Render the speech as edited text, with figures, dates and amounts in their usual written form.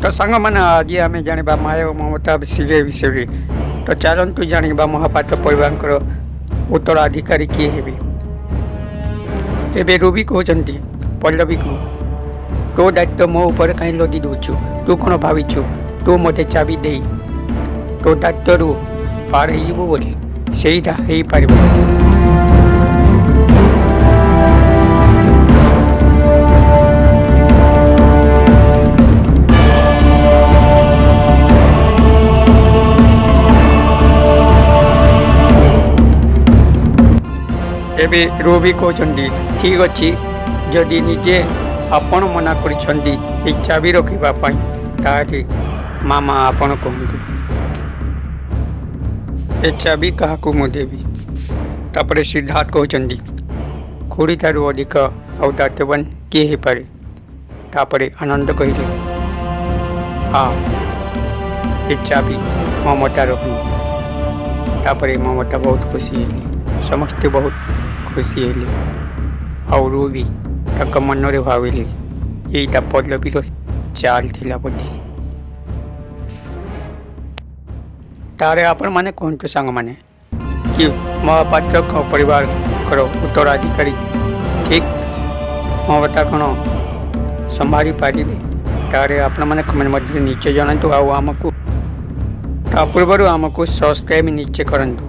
तो सांग मैंने आज आम जाना माया ममता सीरियल विषय तो चलतु जाना महापात्र परिवार उत्तराधिकारी किए हे रूबी कहते पल्लवी को तो दायित्व मो ऊपर कहीं लदी दूचु तू कौन भाविचु तू मत चाबी दे तो दायित्व पार बोली ସେଇଟା ହେଇପାରିବ। ଏବେ ରୋବି କହୁଛନ୍ତି ଠିକ୍ ଅଛି ଯଦି ନିଜେ ଆପଣ ମନା କରିଛନ୍ତି ଏ ଚାବି ରଖିବା ପାଇଁ ତାହେଲେ ମାମା ଆପଣ କୁହନ୍ତୁ ए चाबी क्या मु देवी। तापर सिद्धार्थ कहते खुड़ी ठार अधिक आउ दायित्ववान किए हो पारे। तापर आनंद कहले हाँ ये चाबी ममता रखनी। तापर ममता बहुत खुशी है समस्ते बहुत खुशी है और रूबी तक मन में भाविले यहीटा पल्लवीर चाल थिला बोधे। तारे आपण माने कहतु सांग माने कि महापात्र परिवार कर उत्तराधिकारी ठीक ममता कौन संभाली पारे। तारे आपण माने कमेंट मध्य नीचे जनातु आमको ता पूर्व आमको सब्सक्राइब नीचे करंतु।